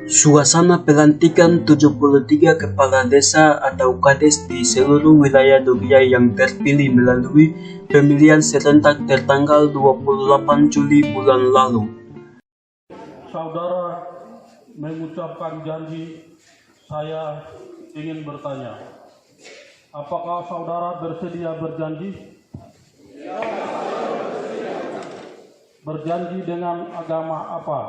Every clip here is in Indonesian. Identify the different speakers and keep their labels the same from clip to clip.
Speaker 1: Suasana pelantikan 73 kepala desa atau kades di seluruh wilayah Dobia yang terpilih melalui pemilihan serentak tertanggal 28 Juli bulan lalu.
Speaker 2: Saudara mengucapkan janji, saya ingin bertanya, apakah saudara bersedia berjanji? Ya, saya bersedia. Berjanji dengan agama apa?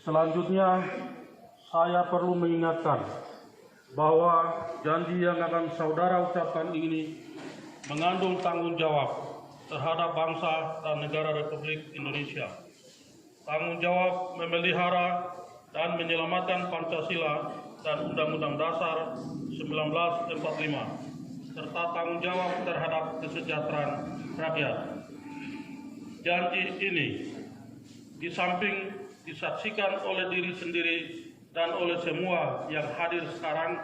Speaker 2: Selanjutnya, saya perlu mengingatkan bahwa janji yang akan saudara ucapkan ini mengandung tanggung jawab terhadap bangsa dan negara Republik Indonesia. Tanggung jawab memelihara dan menyelamatkan Pancasila dan Undang-Undang Dasar 1945, serta tanggung jawab terhadap kesejahteraan rakyat. Janji ini di samping disaksikan oleh diri sendiri dan oleh semua yang hadir sekarang,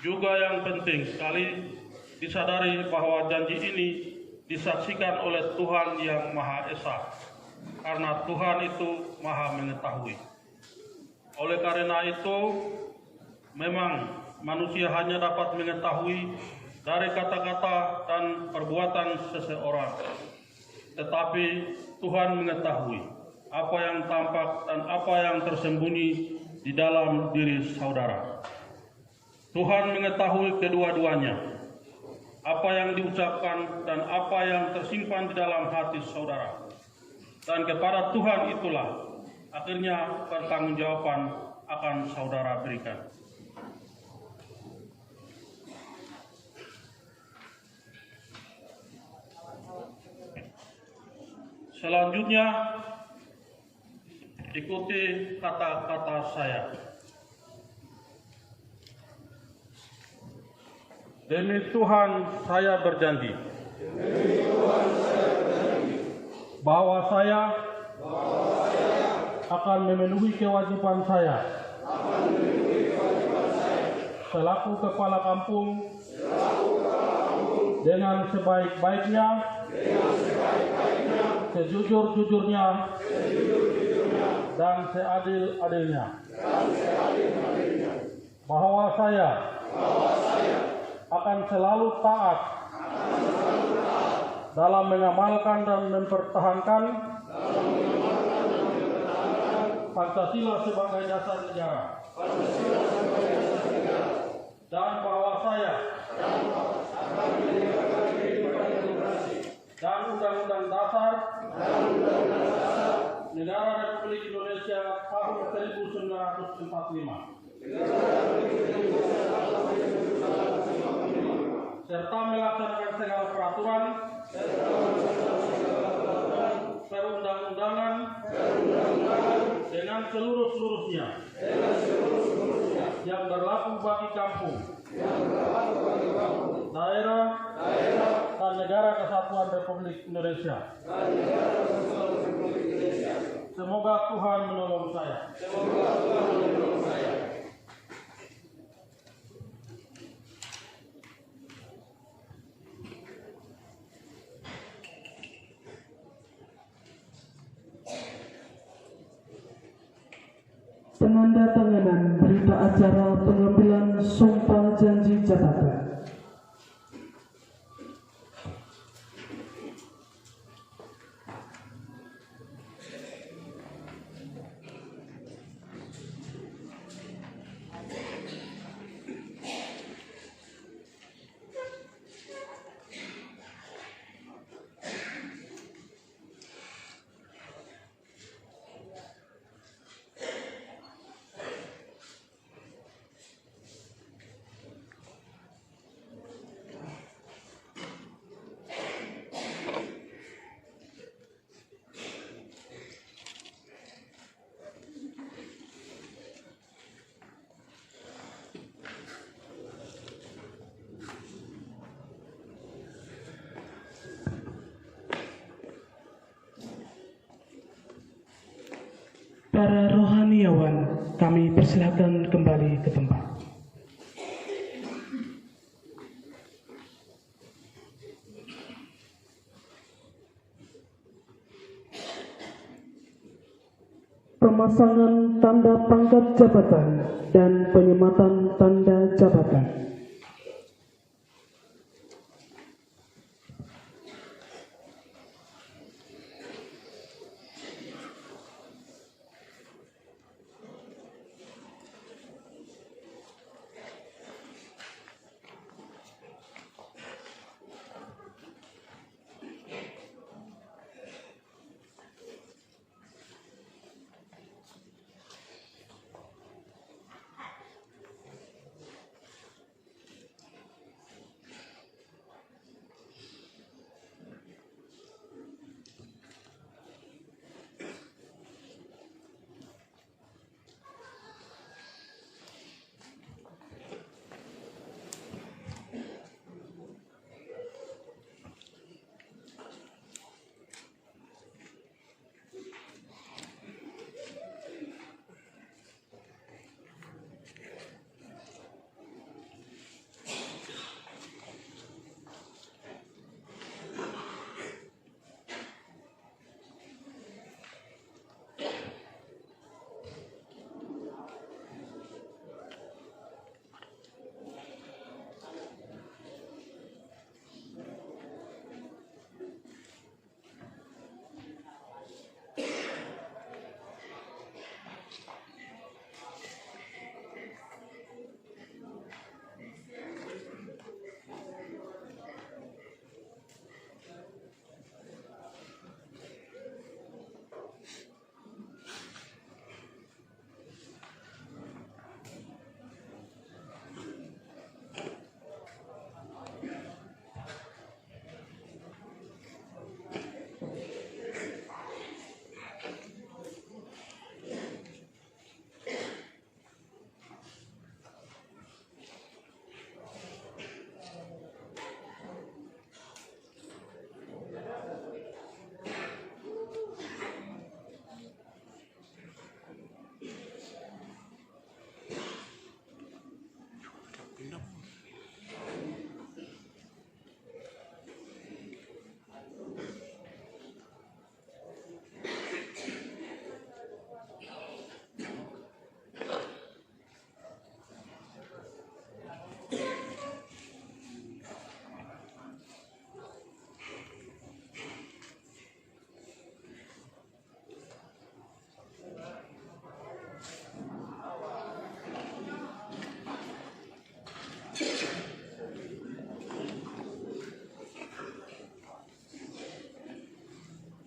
Speaker 2: juga yang penting sekali disadari bahwa janji ini disaksikan oleh Tuhan yang Maha Esa, karena Tuhan itu Maha mengetahui. Oleh karena itu, memang manusia hanya dapat mengetahui dari kata-kata dan perbuatan seseorang, tetapi Tuhan mengetahui apa yang tampak dan apa yang tersembunyi di dalam diri saudara. Tuhan mengetahui kedua-duanya, apa yang diucapkan dan apa yang tersimpan di dalam hati saudara. Dan kepada Tuhan itulah akhirnya pertanggungjawaban akan saudara berikan. Selanjutnya, ikuti kata-kata saya. Demi Tuhan saya berjanji. Bahwa saya akan memenuhi kewajiban saya selaku kepala kampung dengan sebaik-baiknya, sejujur-jujurnya, dan seadil-adilnya. Bahwa saya akan selalu taat dalam mengamalkan dan mempertahankan Pancasila sebagai dasar negara. Dan bahwa saya dan Undang-Undang Dasar Negara Republik Indonesia tahun 1945 serta melaksanakan segala peraturan perundang-undangan dengan seluruh-seluruhnya yang berlaku bagi kampung, daerah, dan negara kesatuan Republik Indonesia. Semoga Tuhan menolong saya.
Speaker 3: Penandatanganan berita acara pengambilan sumpah janji jabatan. Para rohaniawan, kami persilakan kembali ke tempat. pemasangan tanda pangkat jabatan dan penyematan tanda jabatan.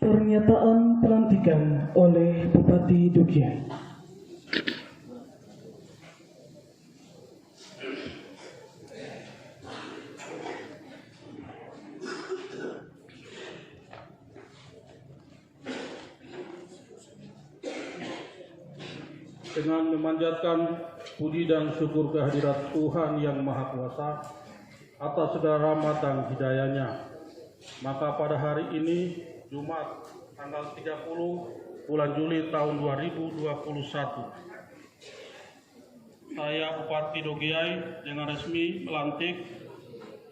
Speaker 3: Pernyataan pelantikan oleh Bupati Dogiay.
Speaker 2: Dengan memanjatkan puji dan syukur kehadirat Tuhan Yang Maha Kuasa atas segala rahmat dan hidayah-Nya, maka pada hari ini Jumat tanggal 30 bulan Juli tahun 2021, saya Bupati Dogiay dengan resmi melantik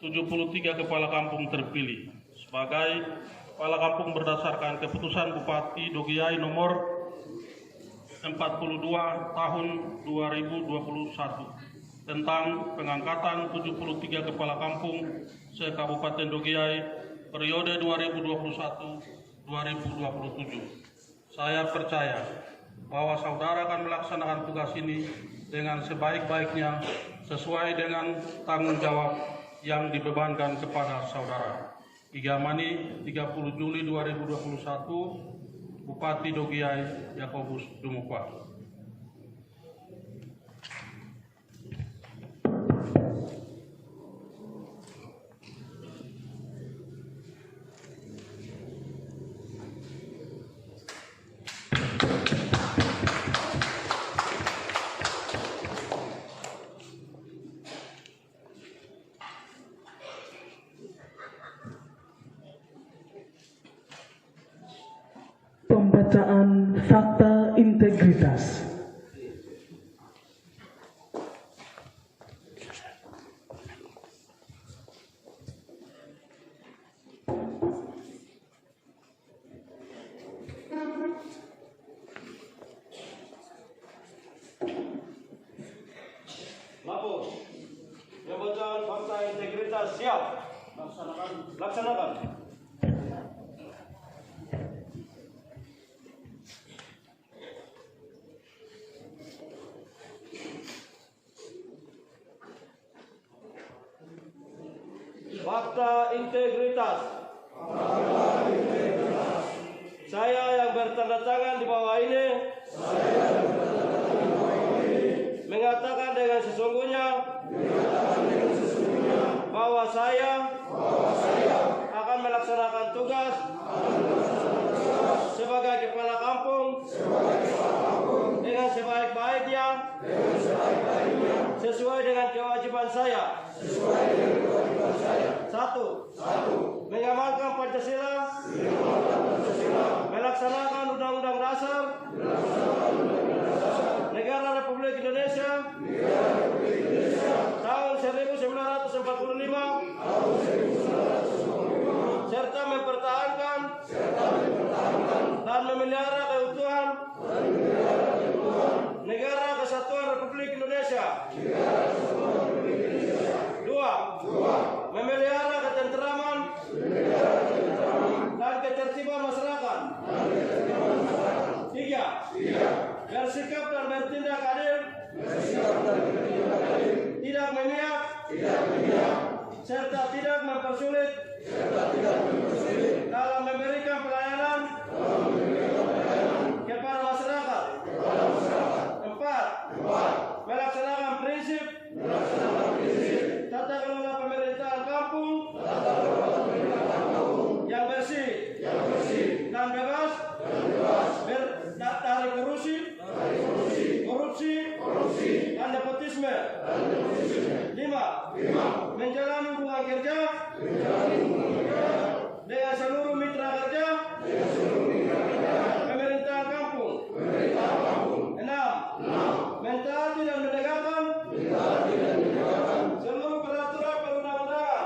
Speaker 2: 73 kepala kampung terpilih sebagai kepala kampung berdasarkan keputusan Bupati Dogiay nomor 42 tahun 2021 tentang pengangkatan 73 kepala kampung se-Kabupaten Dogiay periode 2021-2027. Saya percaya bahwa saudara akan melaksanakan tugas ini dengan sebaik-baiknya sesuai dengan tanggung jawab yang dibebankan kepada saudara. Igamani 30 Juli 2021, Bupati Dogiay Yakobus Dumukwa.
Speaker 3: Pembacaan fakta integritas.
Speaker 2: siap. Laksanakan. Fakta integritas. Saya yang bertanda tangan di bawah ini mengatakan dengan sesungguhnya bahwa saya akan melaksanakan tugas sebagai kepala kampung dengan sebaik-baiknya sesuai dengan kewajiban saya. Satu, mengamalkan Pancasila, melaksanakan Undang-Undang Dasar Negara Republik Indonesia tahun 1945 serta mempertahankan dan memelihara keutuhan Negara Kesatuan Republik Indonesia. Dua, memelihara ketenteraman dan ketertiban masyarakat. Tiga, bersikap dan bertindak adil, tidak memihak, serta tidak mempersulit dalam memberikan pelayanan kepada masyarakat. Empat, melaksanakan prinsip tata kelola pemerintahan kampung yang bersih dan bebas dari korupsi dan nepotisme. Lima, menjalani hubungan kerja dengan seluruh mitra kerja pemerintahan kampung. Enam, mentaati dan menegakkan seluruh peraturan perundang-undangan.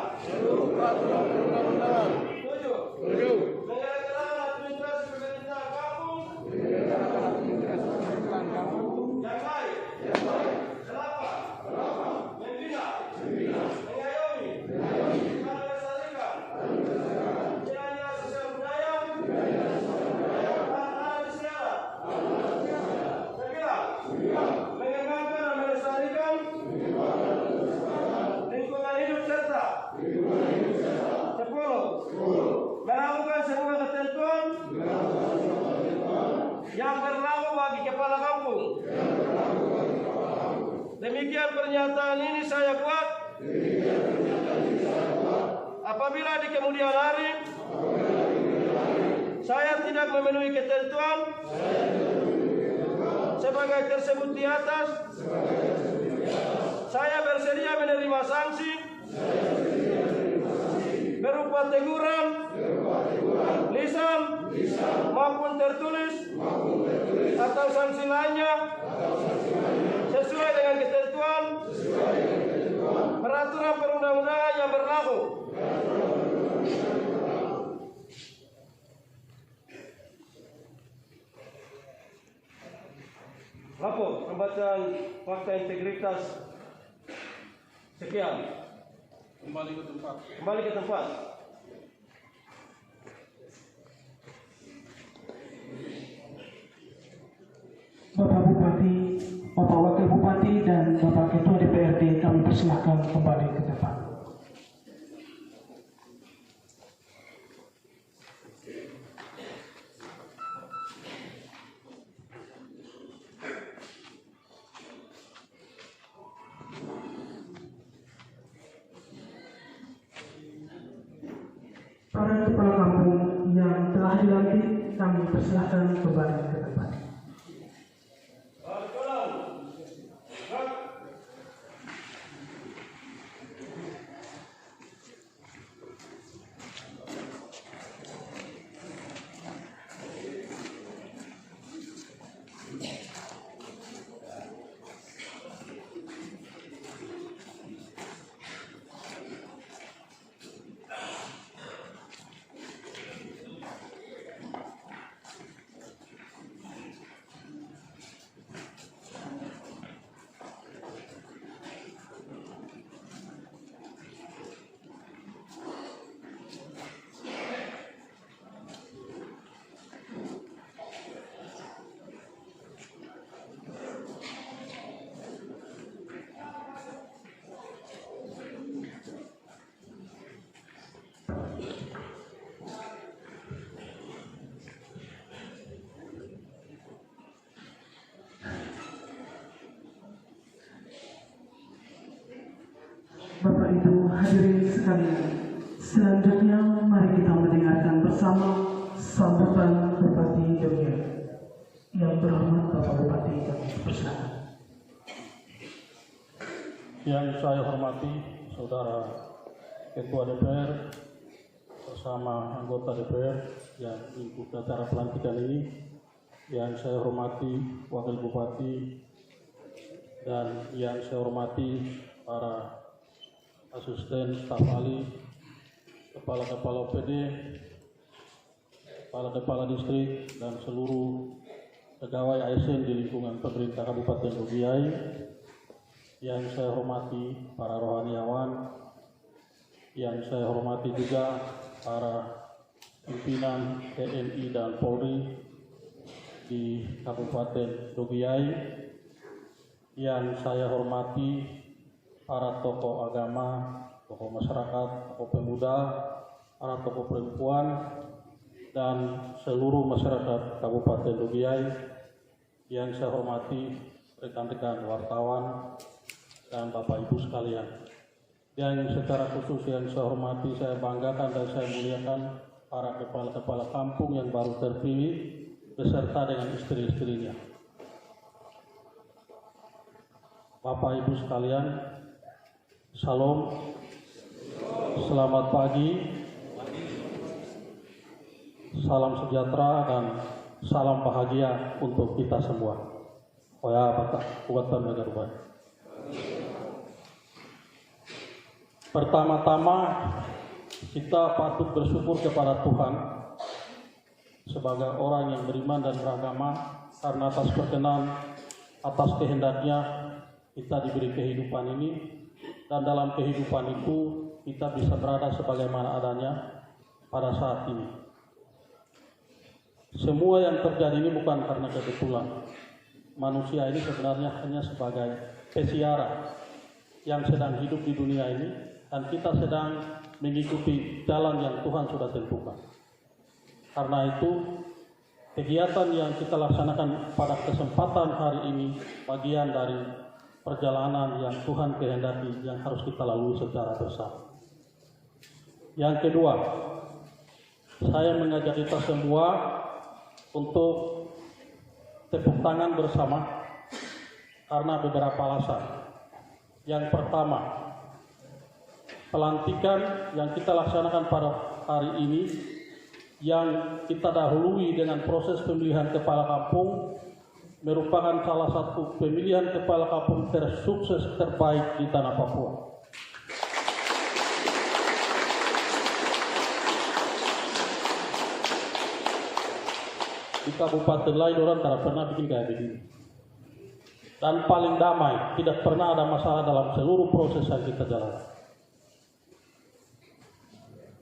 Speaker 2: Tujuh, menyelenggarakan administrasi pemerintahan kampung yang baik. Delapan, membina, mengayomi, dan melestarikan nilai-nilai sosial budaya dan adat istiadat. Sembilan, mengembangkan dan melestarikan lingkungan hidup serta. Sepuluh, melakukan semua ketentuan yang berlaku bagi kepala kampung. Demikian pernyataan ini saya buat apabila di kemudian hari saya tidak memenuhi ketentuan sebagai tersebut di atas, saya bersedia menerima sanksi berupa teguran, lisan maupun tertulis atau sanksi lainnya sesuai dengan ketentuan peraturan perundang-undangan yang berlaku. Lapor pembacaan fakta integritas. Sekian. Kembali ke tempat.
Speaker 3: Bapak Bupati, Bapak Wakil Bupati, dan Bapak Ketua DPRD kami persilahkan kembali ke tempat. Para kepala kampung yang telah dilantik kami persilahkan kembali ke tempat. Bapak Ibu hadirin sekalian, selanjutnya mari kita mendengarkan bersama sambutan Bupati Dogiyai. Yang terhormat Bapak Bupati, kami persilakan.
Speaker 2: Yang saya hormati Saudara Ketua DPR bersama anggota DPR yang mengikuti acara pelantikan ini, yang saya hormati Wakil Bupati, dan yang saya hormati para asisten staf ahli, kepala-kepala OPD, kepala-kepala distrik, dan seluruh pegawai ASN di lingkungan pemerintah Kabupaten Dogiyai. Yang saya hormati para rohaniawan, yang saya hormati juga para pimpinan TNI dan Polri di Kabupaten Dogiyai, yang saya hormati para tokoh agama, tokoh masyarakat, tokoh pemuda, para tokoh perempuan, dan seluruh masyarakat Kabupaten Dogiyai, yang saya hormati rekan-rekan wartawan dan Bapak Ibu sekalian. Yang secara khusus yang saya hormati, saya banggakan dan saya muliakan para kepala-kepala kampung yang baru terpilih beserta dengan istri-istrinya. Bapak Ibu sekalian, Salam, selamat pagi, salam sejahtera dan salam bahagia untuk kita semua. Waya batak kuatan negara. Pertama-tama kita patut bersyukur kepada Tuhan sebagai orang yang beriman dan beragama, karena atas perkenan, atas kehendaknya kita diberi kehidupan ini, dan dalam kehidupan itu kita bisa berada sebagaimana adanya pada saat ini. Semua yang terjadi ini bukan karena kebetulan. Manusia ini sebenarnya hanya sebagai peziarah yang sedang hidup di dunia ini, dan kita sedang mengikuti jalan yang Tuhan sudah tentukan. Karena itu, kegiatan yang kita laksanakan pada kesempatan hari ini bagian dari perjalanan yang Tuhan kehendaki yang harus kita lalui secara bersama. Yang kedua, saya mengajak kita semua untuk tepuk tangan bersama karena beberapa alasan. Yang pertama, pelantikan yang kita laksanakan pada hari ini, yang kita dahului dengan proses pemilihan kepala kampung, merupakan salah satu pemilihan kepala kampung tersukses terbaik di tanah Papua. Di kabupaten lain orang tidak pernah bikin kayak begini. Dan paling damai, tidak pernah ada masalah dalam seluruh proses yang kita jalankan.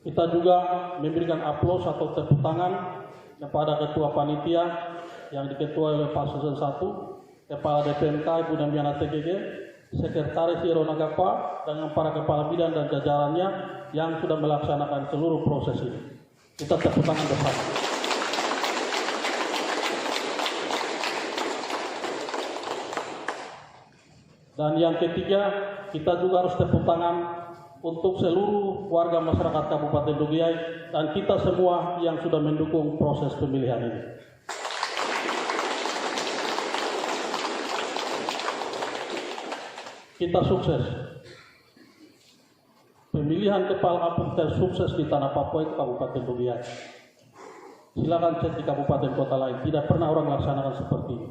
Speaker 2: Kita juga memberikan aplaus atau tepuk tangan kepada Ketua Panitia yang diketuai oleh Pak Susen 1, Kepala DPMK Ibu Damiana TGG, Sekretaris Irona Gapa, dengan para kepala bidang dan jajarannya yang sudah melaksanakan seluruh proses ini. Kita tepuk tangan bersama. Dan yang ketiga, kita juga harus tepuk tangan untuk seluruh warga masyarakat Kabupaten Dogiyai dan kita semua yang sudah mendukung proses pemilihan ini. Kita sukses. Pemilihan kepala kampung tersukses di tanah Papua itu Kabupaten Dogiyai. Silakan cek di kabupaten kota lain, tidak pernah orang melaksanakan seperti ini.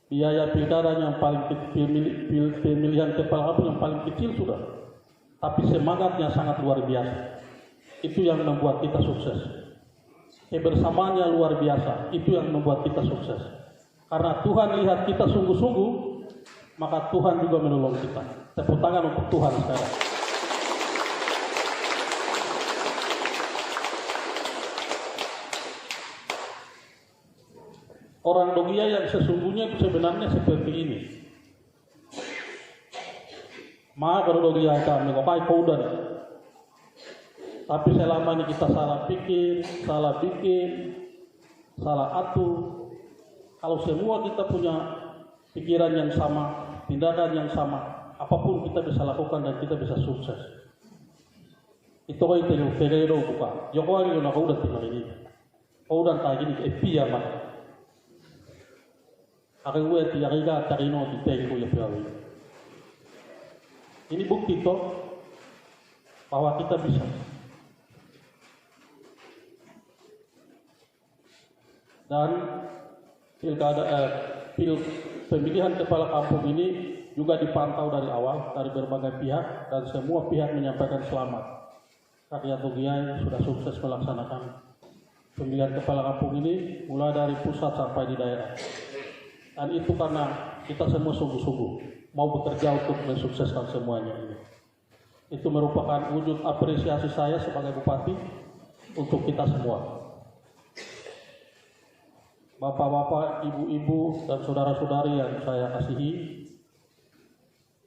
Speaker 2: Biaya pilkada yang paling kecil, pemilihan kepala kampung yang paling kecil sudah, tapi semangatnya sangat luar biasa. Itu yang membuat kita sukses. Kebersamaannya luar biasa, itu yang membuat kita sukses. Karena Tuhan lihat kita sungguh-sungguh, maka Tuhan juga menolong kita. Tepuk tangan untuk Tuhan sekarang. Orang Dogiyai yang sesungguhnya itu sebenarnya seperti ini. Maaf kalau Dogiyai kami, kok kaudan. Tapi selama ini kita salah pikir, salah bikin, salah atur. Kalau semua kita punya pikiran yang sama, tindakan yang sama, apapun kita bisa lakukan dan kita bisa sukses. Itu kau itu yang kau buka. Jokowi yang kau udah tinggal ini. Kau udah tak gini epi ya mak. Aku gue tiga kali tak ino di tengku ya piawi. Ini bukti toh bahwa kita bisa. Dan pemilihan kepala kampung ini juga dipantau dari awal dari berbagai pihak dan semua pihak menyampaikan selamat. Rakyat Togiai sudah sukses melaksanakan pemilihan kepala kampung ini mulai dari pusat sampai di daerah. Dan itu karena kita semua sungguh-sungguh mau bekerja untuk mensukseskan semuanya ini. Itu merupakan wujud apresiasi saya sebagai bupati untuk kita semua. Bapak-bapak, ibu-ibu, dan saudara-saudari yang saya kasihi,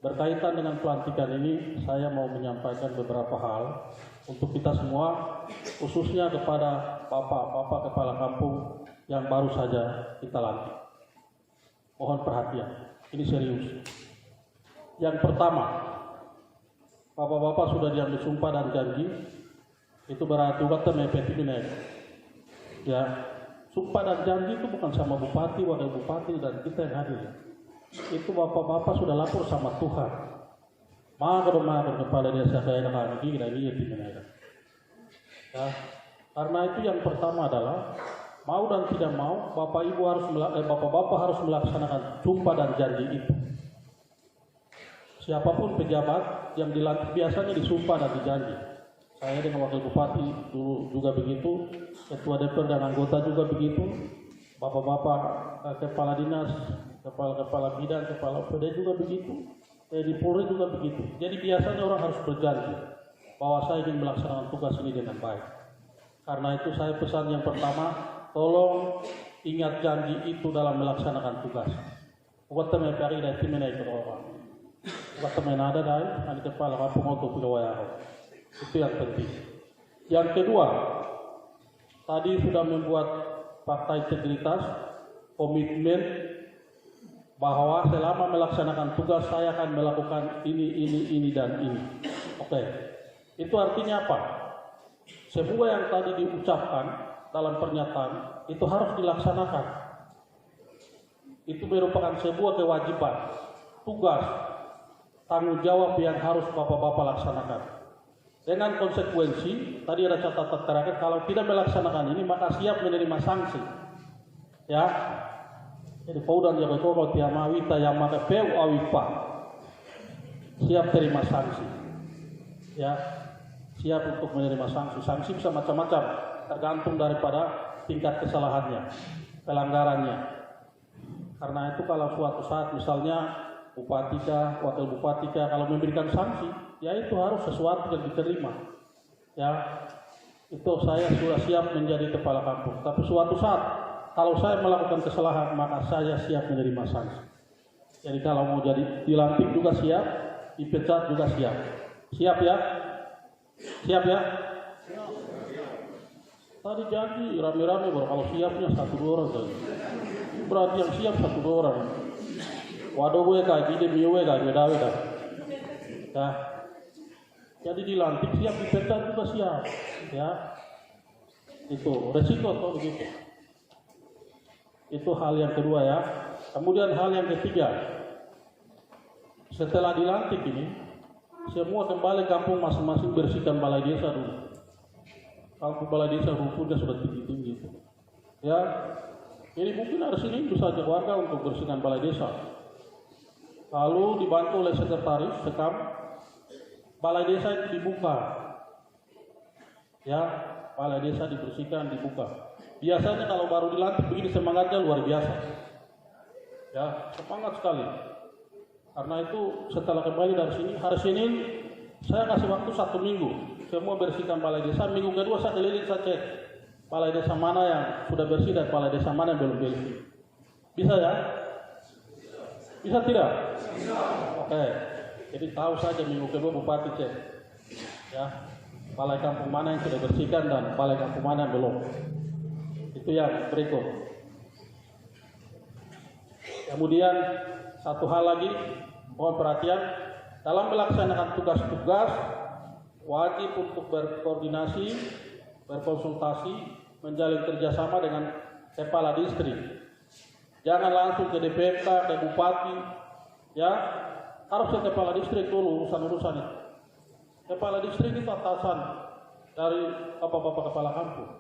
Speaker 2: berkaitan dengan pelantikan ini, saya mau menyampaikan beberapa hal untuk kita semua, khususnya kepada bapak-bapak kepala kampung yang baru saja kita lantik. Mohon perhatian, ini serius. Yang pertama, bapak-bapak sudah diambil sumpah dan janji, itu berarti kata mepetiminai. Ya, sumpah dan janji itu bukan sama bupati, wakil bupati, dan kita yang hadir. Itu bapak-bapak sudah lapor sama Tuhan. Maka kepala desa saya nak lagi kita lihat di mana. Ya, karena itu yang pertama adalah mau dan tidak mau bapak-bapak harus melaksanakan sumpah dan janji itu. Siapapun pejabat yang dilantik biasanya disumpah dan dijanji. Saya dengan wakil bupati dulu juga begitu, ketua DPR dan anggota juga begitu, bapak-bapak kepala dinas, kepala bidang, kepala OPD juga begitu, di Polri juga begitu. Jadi biasanya orang harus berjanji bahwa saya ingin melaksanakan tugas ini dengan baik. Karena itu saya pesan yang pertama, tolong ingat janji itu dalam melaksanakan tugas. Buat teman pari dan tim menaik orang. Buat teman ada dari nanti kepala kampung untuk wilayah. Itu yang penting. Yang kedua, tadi sudah membuat fakta integritas, komitmen bahwa selama melaksanakan tugas saya akan melakukan ini dan ini. Oke. Itu artinya apa? Semua yang tadi diucapkan dalam pernyataan itu harus dilaksanakan. Itu merupakan sebuah kewajiban, tugas, tanggung jawab yang harus bapak-bapak laksanakan. Dengan konsekuensi, tadi ada catatan terakhir, kalau tidak melaksanakan ini maka siap menerima sanksi. Ya, jadi paudan jaga koko tiamawita yang maka peu awipa siap terima sanksi. Ya, siap untuk menerima sanksi. Sanksi bisa macam-macam, tergantung daripada tingkat kesalahannya, pelanggarannya. Karena itu kalau suatu saat misalnya bupati kah, wakil bupati kah, kalau memberikan sanksi, ya itu harus sesuatu yang diterima. Ya, itu saya sudah siap menjadi kepala kampung. Tapi suatu saat, kalau saya melakukan kesalahan, maka saya siap menerima sanksi. Jadi kalau mau jadi dilantik juga siap, dipecat juga siap. Siap ya? Siap ya? Tadi janji rame-rame baru kalau siapnya 1-2 orang tadi. Berarti yang siap 1-2 orang. Waduh gue kayak gini, gue kayak beda-beda. Ya. Jadi dilantik siap, dipecat juga siap. Ya. Itu resiko tuh begitu. Itu hal yang kedua ya. Kemudian hal yang ketiga. Setelah dilantik ini, semua kembali kampung masing-masing bersihkan balai desa dulu. Kampung balai desa rumputnya sudah tinggi-tinggi. Ya. Jadi mungkin harus ini bisa saja warga untuk bersihkan balai desa. Lalu dibantu oleh sekretaris sekam, balai desa itu dibuka. Ya, balai desa dibersihkan, dibuka. Biasanya kalau baru dilantik begini semangatnya luar biasa. Ya, semangat sekali. Karena itu setelah kembali dari sini, hari Senin saya kasih waktu 1 minggu. Semua bersihkan balai desa. Minggu kedua saya keliling, saya cek balai desa mana yang sudah bersih dan balai desa mana yang belum bersih. Bisa ya? Bisa tidak? Bisa. Oke. Jadi tahu saja minggu kedua bupati cek. Ya. Balai kampung mana yang sudah bersihkan dan balai kampung mana yang belum. Itu yang berikut. Kemudian satu hal lagi, mohon perhatian, Dalam melaksanakan tugas-tugas, wajib untuk berkoordinasi, berkonsultasi, menjalin kerjasama dengan kepala distrik. Jangan langsung ke DPMK, ke bupati, ya. Harus ke kepala distrik dulu urusan-urusan itu. Kepala distrik itu atasan dari bapak-bapak kepala kampung.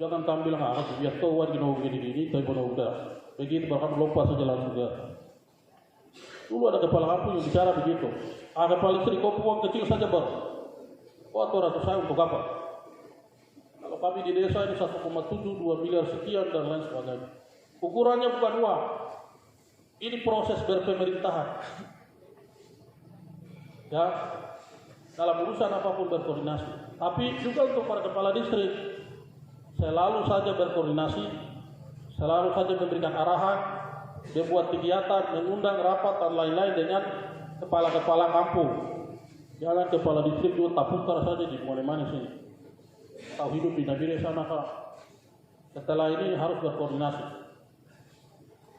Speaker 2: Jangan kamu bilang, biar tahu gini ini, tapi udah. Begitu bahkan lupa saja langsung dia. Dulu ada kepala kampung yang bicara begitu. Kepala distrik kau uang kecil saja baru. Wah, 200 saya untuk apa? Kalau kami di desa ini 1,7, 2 miliar sekian dan lain sebagainya. Ukurannya bukan uang. Ini proses berpemerintahan. Ya, dalam urusan apapun berkoordinasi. Tapi juga untuk para kepala distrik, selalu saja berkoordinasi, selalu saja memberikan arahan, membuat kegiatan, mengundang rapat dan lain-lain dengan kepala-kepala kampung. Jangan kepala distrik juga tapukar saja di mana-mana sini. Tahu hidup di Nabire sana kah? Setelah ini harus berkoordinasi.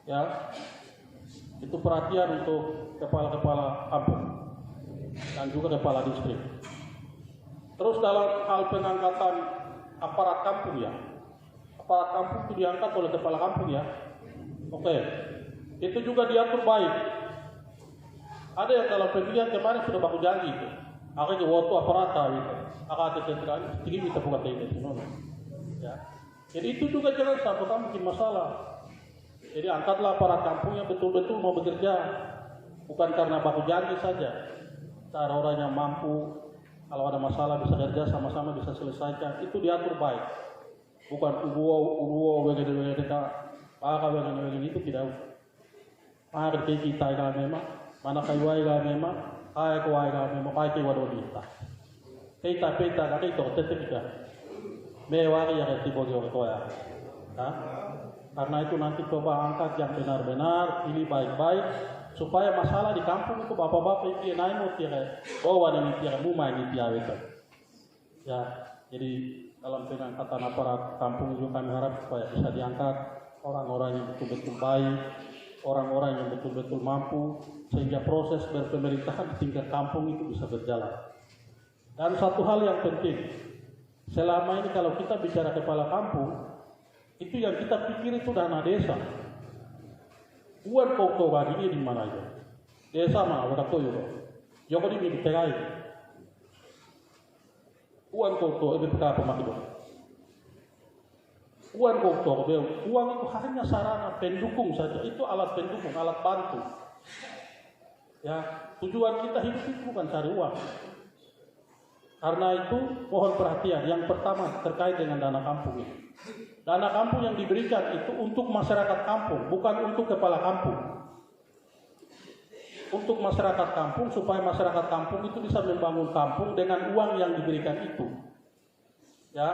Speaker 2: Ya, itu perhatian untuk kepala-kepala kampung dan juga kepala distrik. Terus dalam hal pengangkatan aparat kampung ya, aparat kampung itu diangkat oleh kepala kampung ya. Oke, itu juga diatur baik. Ada yang dalam pemilihan kemarin sudah baku janji itu. Akhirnya waktu aparat gitu. Akan terjadi tinggi kita bukan itu. Ya. Jadi itu juga jangan sampai kamu bikin masalah. Jadi angkatlah aparat kampung yang betul-betul mau bekerja, bukan karena baku janji saja. Cara orang yang mampu, kalau ada masalah bisa kerja sama-sama bisa selesaikan. Itu diatur baik. Bukan uruo begini itu tidak. Maka kita kalau memang mana kaiwai kalau memang kaya kawai kalau memang kaya kewado kita. Kita kaki itu tetap kita. Mewah yang tiba juga kaya. Karena itu nanti coba angkat yang benar-benar ini baik-baik supaya masalah di kampung itu bapak-bapak itu naik mau tiara bawa dan tiara rumah ini tiara itu. Ya, jadi dalam pengangkatan aparat kampung juga kami harap supaya bisa diangkat orang-orang yang betul-betul baik, orang-orang yang betul-betul mampu sehingga proses berpemerintahan di tingkat kampung itu bisa berjalan. Dan satu hal yang penting, selama ini kalau kita bicara kepala kampung, itu yang kita pikir itu dana desa. Uang kau bagi di mana aja? Desa mana? Berapa tu juga? Joko di bini tegai. Uang kau itu berapa macam? Uang kau uang itu hanya sarana pendukung saja. Itu alat pendukung, alat bantu. Ya, tujuan kita hidup itu bukan cari uang. Karena itu mohon perhatian. Yang pertama terkait dengan dana kampung ini. Dana kampung yang diberikan itu untuk masyarakat kampung, bukan untuk kepala kampung. Untuk masyarakat kampung supaya masyarakat kampung itu bisa membangun kampung dengan uang yang diberikan itu. Ya,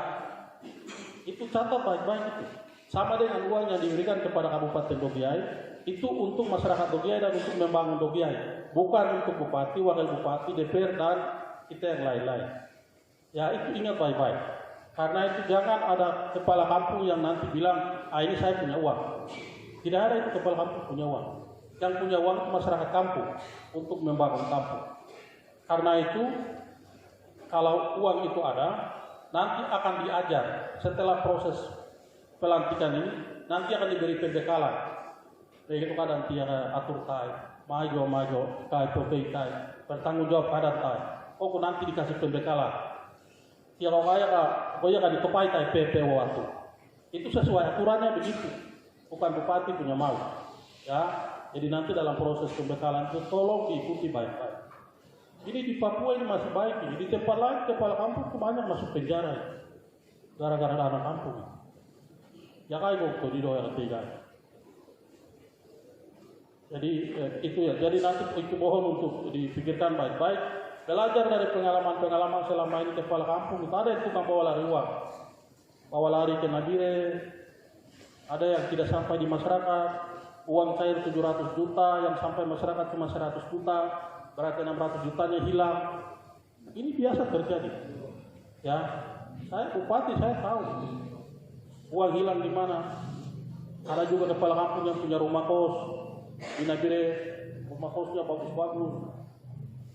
Speaker 2: itu catat baik-baik itu. Sama dengan uang yang diberikan kepada Kabupaten Dogiai, itu untuk masyarakat Dogiai dan untuk membangun Dogiai, bukan untuk bupati, wakil bupati, DPR dan kita yang lain-lain. Ya, itu ingat baik-baik. Karena itu jangan ada kepala kampung yang nanti bilang, ini saya punya uang. Tidak ada itu kepala kampung punya uang. Yang punya uang itu masyarakat kampung untuk membangun kampung. Karena itu, kalau uang itu ada, nanti akan diajar setelah proses pelantikan ini, nanti akan diberi pembekalan. Begitu kadang tiada atur kai, maju, kai, bertanggung jawab kadang kai. Nanti dikasih pembekalan. Tiada kaya dikepai kai PP waktu. Itu sesuai aturannya begitu. Bukan bupati punya mau. Ya, jadi nanti dalam proses pembekalan itu tolong diikuti baik-baik. Ini di Papua ini masih baik ini. Di tempat lain kepala kampung itu banyak masuk penjara. Gara-gara dana kampung. Ya kayak kok di doa ketiga. Jadi itu ya. Jadi nanti itu mohon untuk dipikirkan baik-baik. Belajar dari pengalaman-pengalaman selama ini kepala kampung. Itu ada yang tukang bawa lari uang, bawa lari ke Nabire. Ada yang tidak sampai di masyarakat. Uang cair 700 juta, yang sampai masyarakat cuma 100 juta, berarti 600 jutanya hilang. Ini biasa terjadi. Ya, saya bupati saya tahu uang hilang di mana. Ada juga kepala kampung yang punya rumah kos di Nabire, rumah kosnya bagus-bagus.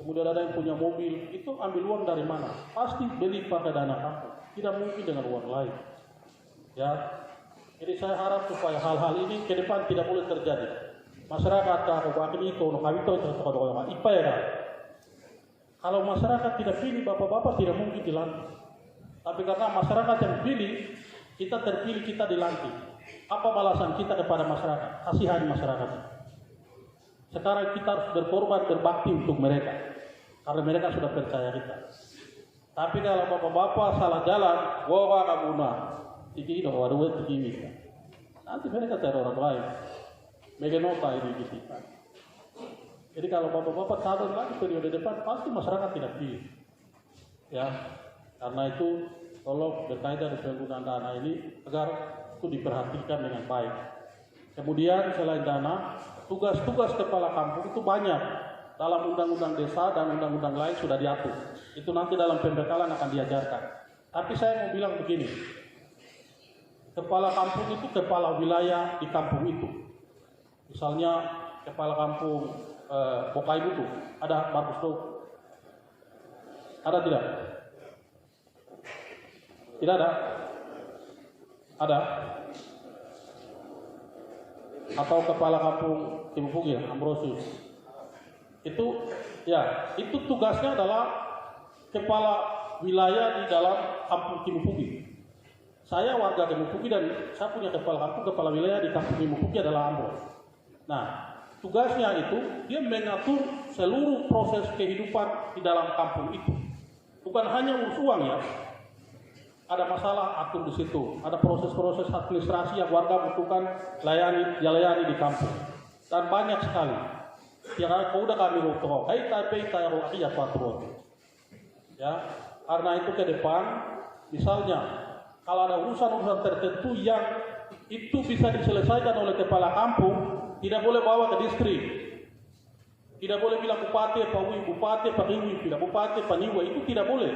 Speaker 2: kemudian ada yang punya mobil, itu ambil uang dari mana? Pasti beli pakai dana kampung, tidak mungkin dengan uang lain. Ya, jadi saya harap supaya hal-hal ini ke depan tidak boleh terjadi. Masyarakat kalau ini itu, kalau masyarakat tidak pilih, bapak-bapak tidak mungkin dilantik. Tapi karena masyarakat yang pilih, kita terpilih, kita dilantik. Apa balasan kita kepada masyarakat? Kasihan masyarakat. Sekarang kita harus berkorban, berbakti untuk mereka, karena mereka sudah percaya kita. Tapi kalau bapak-bapak salah jalan, wah kabuna, tiki dong, waduh tiki. Nanti mereka cari orang lain. Megenota ini kita. Jadi kalau bapak-bapak sadar lagi periode depan, pasti masyarakat tidak pilih. Ya, karena itu tolong berkaitan dengan penggunaan dana ini agar itu diperhatikan dengan baik. Kemudian selain dana, tugas-tugas kepala kampung itu banyak. Dalam undang-undang desa dan undang-undang lain sudah diatur. Itu nanti dalam pembekalan akan diajarkan. Tapi saya mau bilang begini, kepala kampung itu kepala wilayah di kampung itu. Misalnya kepala kampung Bokai Butuh, ada Markus Dok? Ada tidak? Tidak ada? Ada? Atau kepala kampung Timur Bugil, Ambrosius? Itu, ya, itu tugasnya adalah kepala wilayah di dalam kampung Timur Bugil. Saya warga Timur Bugil dan saya punya kepala wilayah di kampung Timur Bugil adalah Ambros. Nah, tugasnya itu dia mengatur seluruh proses kehidupan di dalam kampung itu. Bukan hanya urus uang ya. Ada masalah atur di situ. Ada proses-proses administrasi yang warga butuhkan layani di kampung. Dan banyak sekali. Yang udah kami tahu. Ya, karena itu ke depan, misalnya kalau ada urusan-urusan tertentu yang itu bisa diselesaikan oleh kepala kampung, tidak boleh bawa ke distrik. Tidak boleh bilang bupati, bupati, tidak bupati, paniwa, itu tidak boleh.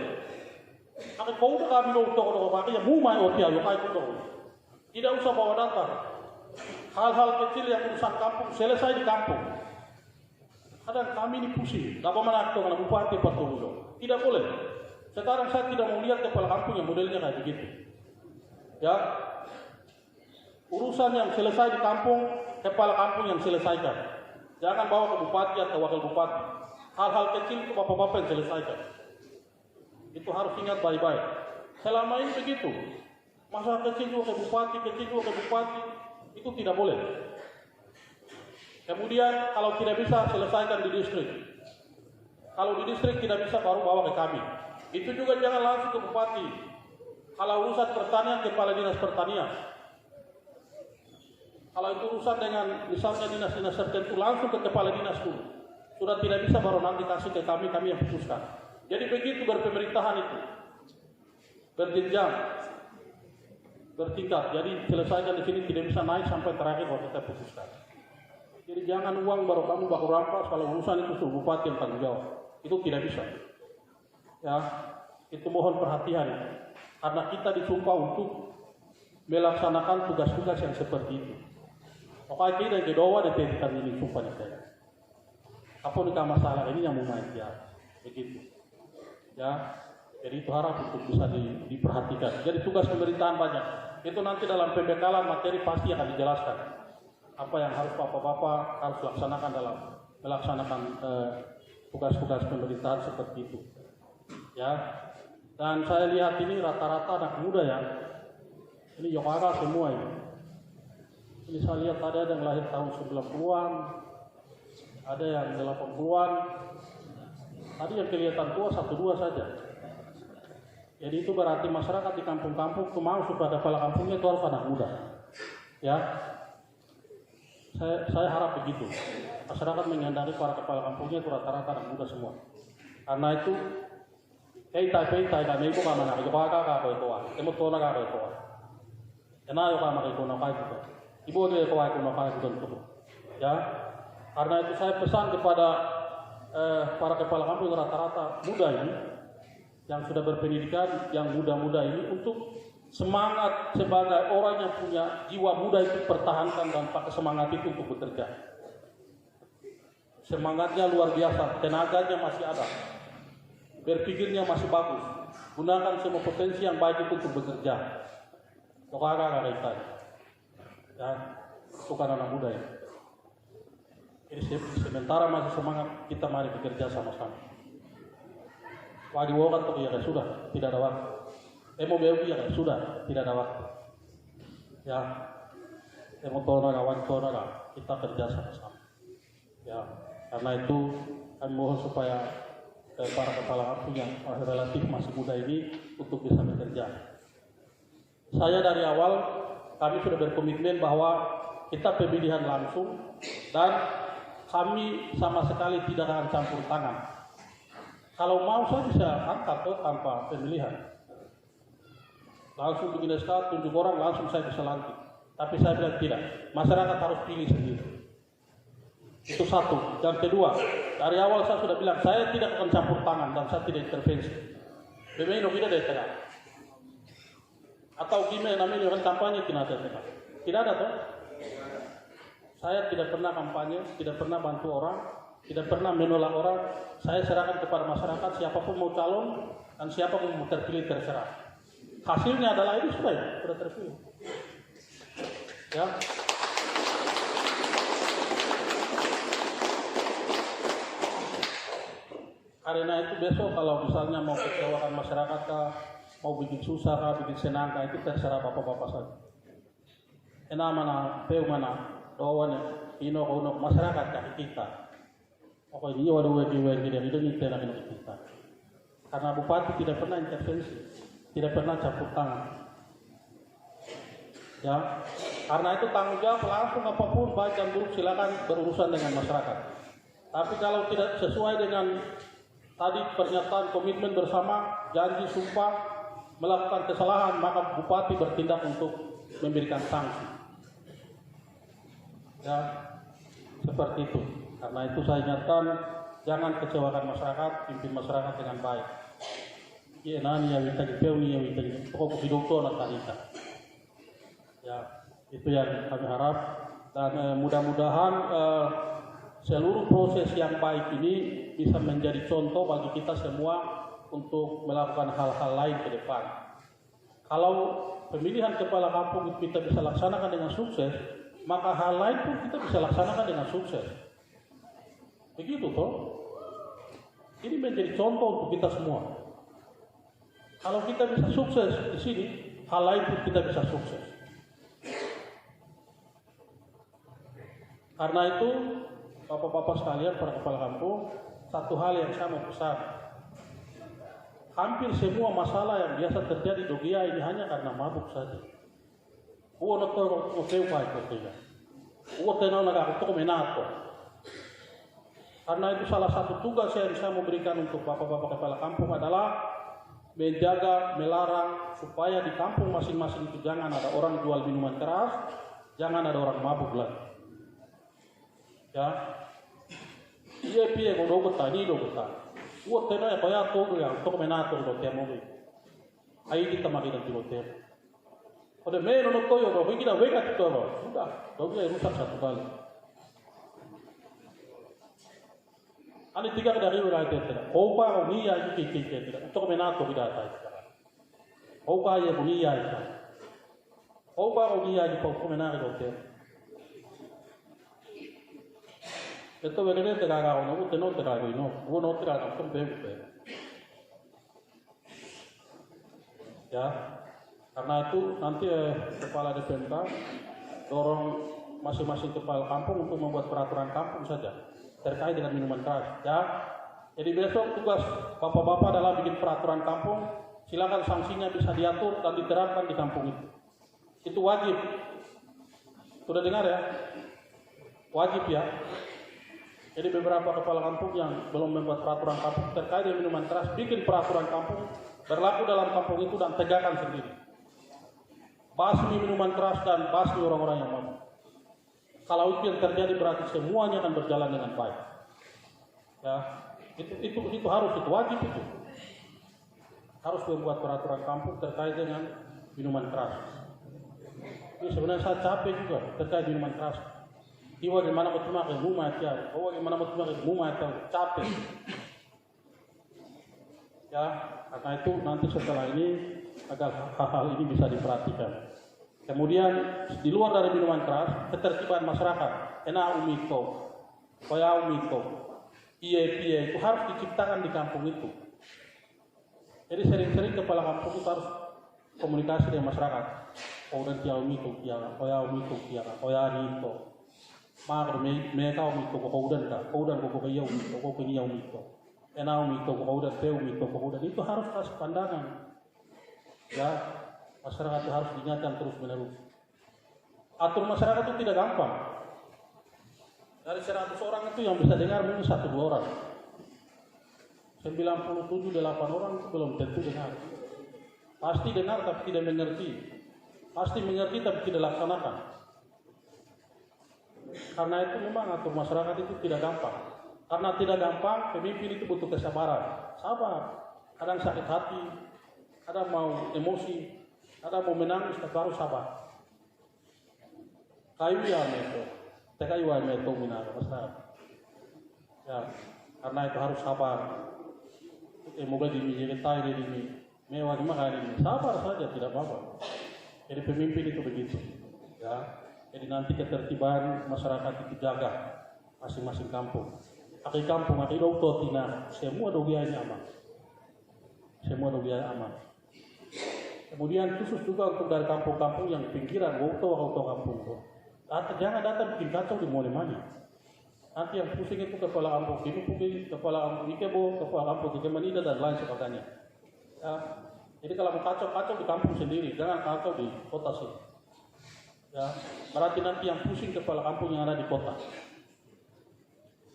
Speaker 2: Akan kau udah kami toko pakai yang mumai otia lo kai itu. Tidak usah bawa datang. Hal-hal kecil yang urusan kampung selesai di kampung. Kadang kami ini pusing. Gak mana dengan bupati patunglo. Tidak boleh. Sekarang saya tidak mau lihat kepala kampung yang modelnya kayak begitu. Ya, urusan yang selesai di kampung, kepala kampung yang selesaikan. Jangan bawa ke bupati atau wakil bupati. Hal-hal kecil itu bapak-bapak yang selesaikan. Itu harus ingat baik-baik. Selama ini begitu. Masalah kecil juga ke bupati, itu tidak boleh. Kemudian kalau tidak bisa selesaikan di distrik. Kalau di distrik tidak bisa baru bawa ke kami. Itu juga jangan langsung ke bupati. Kalau urusan pertanian, kepala dinas pertanian. Kalau itu urusan dengan misalnya dinas-dinas tertentu, langsung ke kepala dinas dulu. Sudah tidak bisa baru nanti kasih ke kami yang putuskan. Jadi begitu berpemerintahan itu. Berjenjang. Bertingkat. Jadi selesaikan di sini tidak bisa naik sampai terakhir baru kita putuskan. Jadi jangan uang baru kamu baku rampas kalau urusan itu suruh bupati yang tanggung jawab. Itu tidak bisa. Ya, itu mohon perhatian. Karena kita disumpah untuk melaksanakan tugas-tugas yang seperti itu. Oke, tidak kedoa ditetikan ini sumpahnya saya. Apa nikah masalah ini yang mau main ya, begitu. Ya, jadi itu harap untuk bisa diperhatikan. Jadi tugas pemerintahan banyak. Itu nanti dalam pembekalan materi pasti akan dijelaskan. Apa yang harus bapak-bapak harus laksanakan dalam melaksanakan tugas-tugas pemerintahan seperti itu. Ya, dan saya lihat ini rata-rata anak muda ya. Ini Yogyakarta semua ini. Ini saya lihat ada yang lahir tahun 90-an, ada yang 80-an. Tadi yang kelihatan tua 1-2 saja. Jadi itu berarti masyarakat di kampung-kampung itu mau supaya kepala kampungnya itu harus anak muda. Ya, saya harap begitu. Masyarakat menghendaki para kepala kampungnya itu rata-rata anak muda semua. Karena itu, kami ibu kami nak ikut kakak itu, temu tuh nak kakak itu. Karena yo kami ikut nak itu. Ibu dia ikut nak itu. Ya, karena itu saya pesan kepada para kepala kampung rata-rata muda ini yang sudah berpendidikan, yang muda-muda ini untuk semangat sebagai orang yang punya jiwa muda itu pertahankan dan pakai semangat itu untuk bekerja. semangatnya luar biasa, tenaganya masih ada, berpikirnya masih bagus, gunakan semua potensi yang baik itu untuk bekerja. Lokara kita, ya, bukan anak muda ya. Jadi sementara masih semangat, kita mari bekerja sama-sama. Wadi wakan tuh ya sudah, tidak ada waktu. Mau berugi ya sudah, tidak ada waktu. Ya, mau tolong kawan kita kerja sama-sama. Ya, karena itu kami mohon supaya para kepala kampung yang relatif masih muda ini untuk bisa bekerja. Saya dari awal kami sudah berkomitmen bahwa kita pemilihan langsung dan kami sama sekali tidak akan campur tangan. Kalau mau saya bisa angkat tuh tanpa pemilihan. Langsung bikin SK, tunjuk orang, langsung saya bisa lantik. Tapi saya bilang tidak, masyarakat harus pilih sendiri. Itu satu. Yang kedua, dari awal saya sudah bilang, saya tidak akan campur tangan dan saya tidak intervensi. Bagaimana tidak ada tengah. Atau gimana namanya orang kampanye tidak ada tengah. Tidak ada tuh. Saya tidak pernah kampanye, tidak pernah bantu orang, tidak pernah menolak orang. Saya serahkan kepada masyarakat, siapapun mau calon dan siapapun mau terpilih terserah. Hasilnya adalah ini sudah terpilih. Ya. Karena itu besok kalau misalnya mau kecewakan masyarakat mau bikin susah bikin senang itu terserah bapak-bapak saja. Enak mana, peu mana, doawan ino kono masyarakat kaki kita. Pokoknya ini waduh dia itu tenang kita. Karena bupati tidak pernah intervensi, tidak pernah campur tangan. Ya, karena itu tanggung jawab langsung apapun baik dan buruk silakan berurusan dengan masyarakat. Tapi kalau tidak sesuai dengan tadi pernyataan komitmen bersama, janji sumpah melakukan kesalahan, maka bupati bertindak untuk memberikan sanksi. Ya, seperti itu. Karena itu saya ingatkan, jangan kecewakan masyarakat, pimpin masyarakat dengan baik. Iya, nani ya minta dipeuni ya minta pokok hidup tuh anak kita. Ya, itu yang kami harap dan mudah-mudahan seluruh proses yang baik ini bisa menjadi contoh bagi kita semua untuk melakukan hal-hal lain ke depan. Kalau pemilihan kepala kampung kita bisa laksanakan dengan sukses, maka hal lain pun kita bisa laksanakan dengan sukses. Begitu toh? Ini menjadi contoh untuk kita semua. Kalau kita bisa sukses di sini, hal lain pun kita bisa sukses. Karena itu, bapak-bapak sekalian, para kepala kampung, satu hal yang saya mau pesan. Hampir semua masalah yang biasa terjadi di Dogia ini hanya karena mabuk saja. Uang notoro ngokeu baik kotiga. Uang tenau naga aku menato. Karena itu salah satu tugas yang saya mau berikan untuk bapak-bapak kepala kampung adalah menjaga, melarang supaya di kampung masing-masing itu jangan ada orang jual minuman keras, jangan ada orang mabuk lagi. Ya, iya piye kono kota ini kota. Uang tenau ya bayar tuh yang untuk menato do tiap mobil. Ayo kita makin di hotel. Pada mero no toyo kalau kita weka itu sudah, dogi rusak satu kali. Ani tiga dari wilayah itu, opa unia itu tidak, untuk menato tidak ada. Opa ya unia itu, opa unia itu untuk menato hotel. Itu bagaimana terkagak ono, itu no terkagak ono, ono terkagak untuk bebe. Ya, karena itu nanti kepala DPMK dorong masing-masing kepala kampung untuk membuat peraturan kampung saja terkait dengan minuman keras. Ya, jadi besok tugas bapak-bapak adalah bikin peraturan kampung. Silakan sanksinya bisa diatur dan diterapkan di kampung itu. Itu wajib. Sudah dengar ya? Wajib ya. Jadi beberapa kepala kampung yang belum membuat peraturan kampung terkait dengan minuman keras, bikin peraturan kampung berlaku dalam kampung itu dan tegakkan sendiri. Basmi minuman keras dan basmi orang-orang yang mabuk. Kalau itu yang terjadi berarti semuanya akan berjalan dengan baik. Ya, itu harus, itu wajib itu. Harus membuat peraturan kampung terkait dengan minuman keras. Ini sebenarnya saya capek juga terkait minuman keras. Iwa gimana betul ke rumah ya, oh gimana betul ke rumah itu capek. Ya, karena itu nanti setelah ini agar hal-hal ini bisa diperhatikan. Kemudian di luar dari minuman keras, ketertiban masyarakat, enak umito, koya umito, iya itu harus diciptakan di kampung itu. Jadi sering-sering kepala kampung itu harus komunikasi dengan masyarakat. Orang tiang umito, koya umito, koya nito. Mak mereka umito, kau udan kau kaya umito. Enak umito, kau udan teu umito, kau udan itu harus kasih pandangan. Ya, masyarakat itu harus diingatkan terus menerus. Atur masyarakat itu tidak gampang. Dari 100 orang itu yang bisa dengar mungkin 1-2 orang. 97-8 orang itu belum tentu dengar. Pasti dengar tapi tidak mengerti. Pasti mengerti tapi tidak laksanakan. Karena itu memang atur masyarakat itu tidak gampang. Karena tidak gampang, pemimpin itu butuh kesabaran. Sabar. Kadang sakit hati, kadang mau emosi, kadang mau menangis, tapi harus sabar. Kayu ya meto, tekayu ya meto minara masyarakat. Ya, karena itu harus sabar. Moga dimijiritai ini, mewah makan ini, sabar saja tidak apa-apa. Jadi pemimpin itu begitu. Ya, jadi nanti ketertiban masyarakat itu jaga masing-masing kampung. Aki kampung, aki dokter tina, semua dogianya aman. Semua dogianya aman. Kemudian khusus juga untuk dari kampung-kampung yang pinggiran, auto kampung. Jangan datang bikin kacau di mana-mana. Nanti yang pusing itu kepala kampung ini, kepala kampung Ikebo, kepala kampung Ikemanida dan lain sebagainya. Ya, jadi kalau mau kacau di kampung sendiri, jangan kacau di kota sih. Ya, berarti nanti yang pusing kepala kampung yang ada di kota.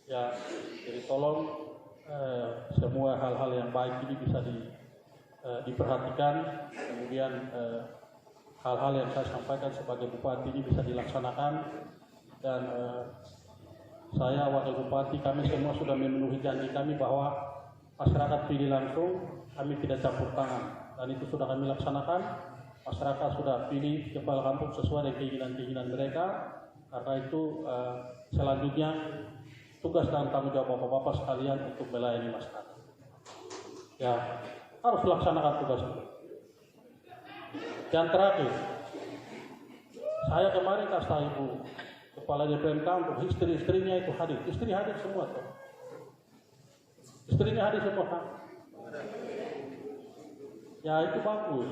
Speaker 2: Ya, jadi tolong semua hal-hal yang baik ini bisa diperhatikan. Kemudian hal-hal yang saya sampaikan sebagai bupati ini bisa dilaksanakan. Dan saya wakil bupati, kami semua sudah memenuhi janji kami bahwa masyarakat pilih langsung, kami tidak campur tangan. Dan itu sudah kami laksanakan. Masyarakat sudah pilih kepala kampung sesuai dengan keinginan-keinginan mereka. Karena itu selanjutnya tugas dan tanggung jawab bapak-bapak sekalian untuk melayani masyarakat. Ya, harus laksanakan tugas itu. Yang terakhir, saya kemarin kasih ibu kepala DPMK untuk istri-istrinya itu hadir. Istri hadir semua tuh. Istrinya hadir semua kan? Ya itu bagus.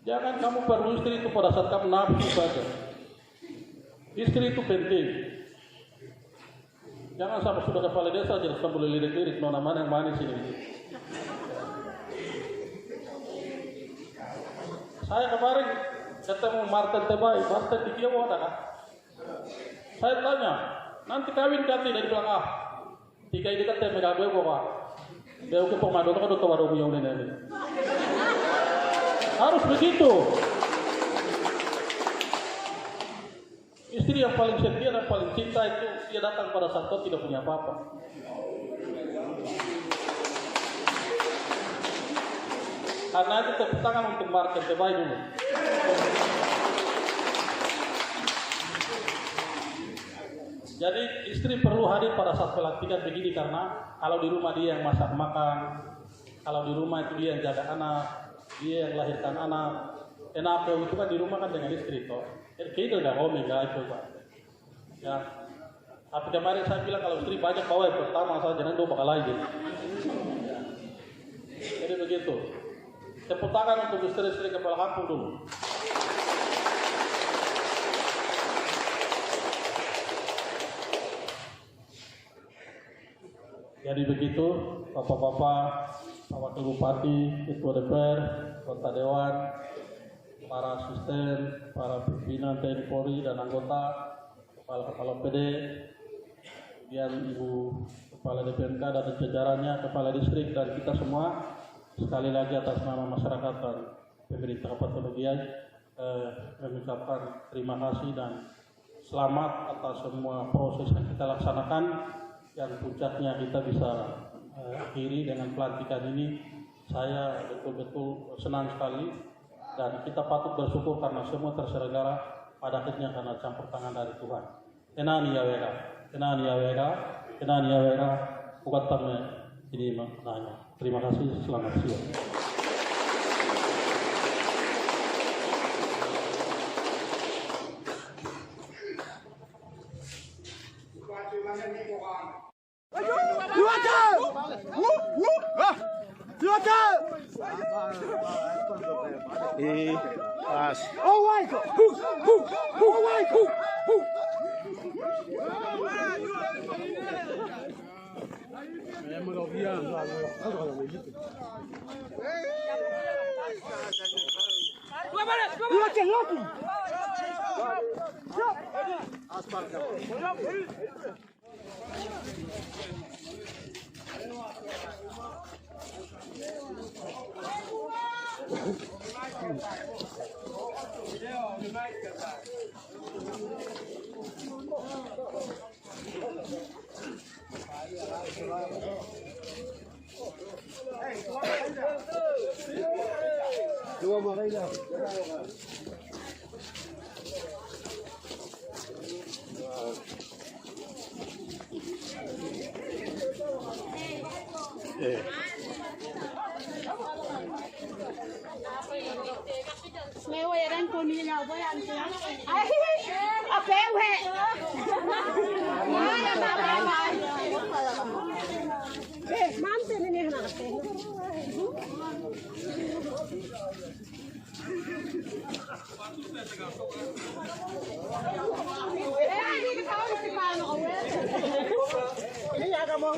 Speaker 2: Jangan kamu perlu istri itu pada saat kamu nafsu saja. Istri itu penting. Jangan sampai sudah kepala desa aja langsung boleh lirik-lirik nona mana yang manis ini. Saya kemarin ketemu Martin Tebai, Martin di Kiewo ada kan? Saya tanya, nanti kawin ganti dari bilang tiga ini kan teme gawe bawa. Dia uke pemadu kan udah baru punya ini. Harus begitu. Istri yang paling setia dan paling cinta itu dia datang pada saat kau tidak punya apa-apa. Karena itu tepuk tangan untuk Martin Tebai dulu. Jadi istri perlu hadir pada saat pelantikan begini karena kalau di rumah dia yang masak makan, kalau di rumah itu dia yang jaga anak, dia yang lahirkan anak. Enak itu kan di rumah kan dengan istri toh. Kita udah omega itu pak. Ya. Tapi kemarin saya bilang kalau istri banyak bawa yang pertama saja jangan dua bakal lagi. Ya. Jadi begitu. Tepuk tangan untuk istri-istri kepala kampung dulu. Jadi begitu, bapak-bapak, Pak Wakil Bupati, Ketua DPR, Kota Dewan, para asisten, para pimpinan TNI Polri dan anggota, kepala-kepala PD, kemudian Ibu Kepala DPMK dan jajarannya, Kepala Distrik dan kita semua, sekali lagi atas nama masyarakat dan pemerintah Kabupaten Giai, mengucapkan terima kasih dan selamat atas semua proses yang kita laksanakan. Yang puncaknya kita bisa akhiri dengan pelantikan ini. Saya betul-betul senang sekali dan kita patut bersyukur karena semua terselenggara pada akhirnya karena campur tangan dari Tuhan. Enani Yawera, Enani Yawera, Enani Yawera, bukan tamnya ini maknanya. Terima kasih, selamat siang.
Speaker 4: Mẹ ơi, đang con đi nào với anh chứ? Ấy, à béo hẹ. Má ya ba. Mam tên này hả? Đi cái tháo cái bàn nó cái nhà cái mông.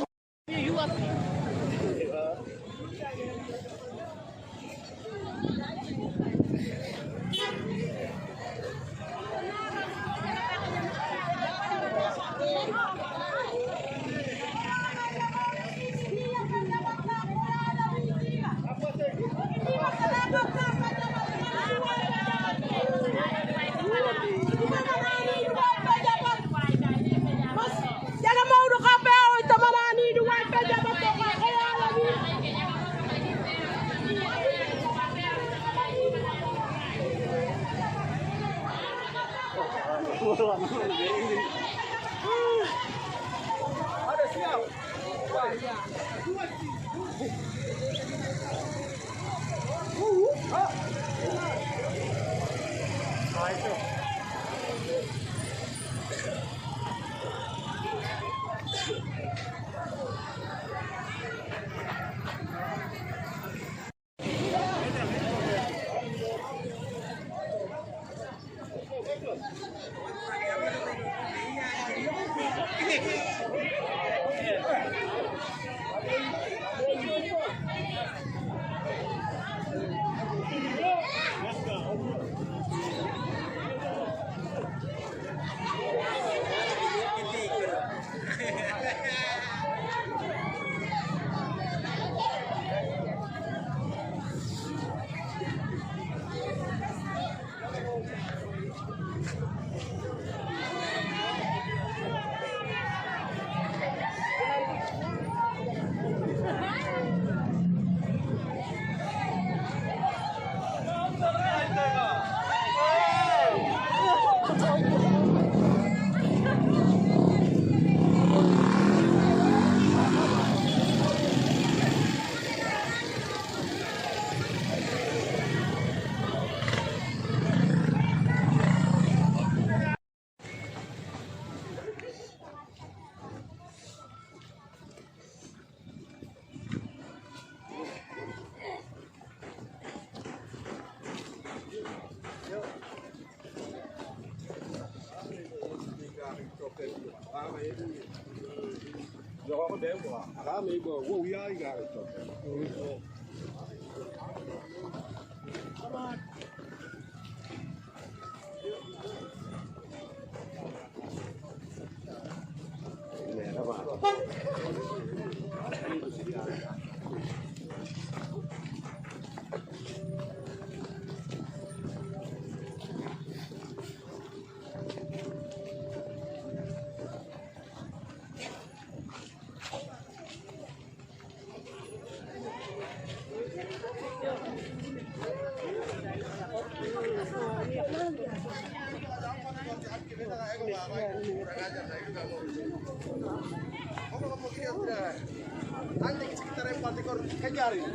Speaker 5: Nanti sekitar Empatikor kejar ini.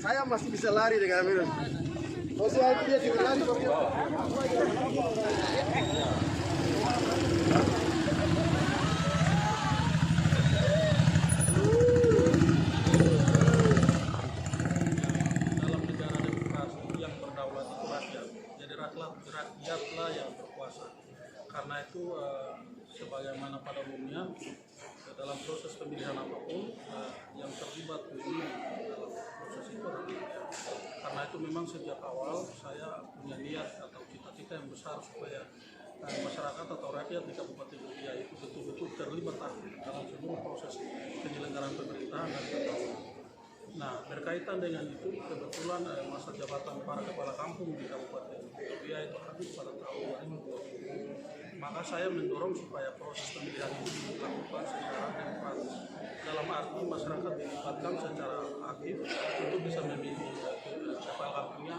Speaker 5: Saya masih bisa lari dengan virus. Oh, saya itu dia juga lari.
Speaker 2: Dalam negara demokrasi yang berdaulat itu rakyat. Jadi rakyatlah yang berkuasa. Karena itu sebagaimana pada umumnya dalam proses pemilihan apapun yang terlibat ini dalam proses itu adalah rakyat. Karena itu memang sejak awal saya punya niat atau cita-cita yang besar supaya masyarakat atau rakyat di Kabupaten Jogja itu betul-betul terlibat aktif dalam seluruh proses penyelenggaraan pemerintahan dan berdaulat. Nah, berkaitan dengan itu, kebetulan masa jabatan para kepala kampung di Kabupaten Jogja itu habis pada tahun 2020. Maka saya mendorong supaya proses pemilihan ini dilakukan secara demokratis. Dalam arti masyarakat dilibatkan secara aktif untuk bisa memilih kepala kampungnya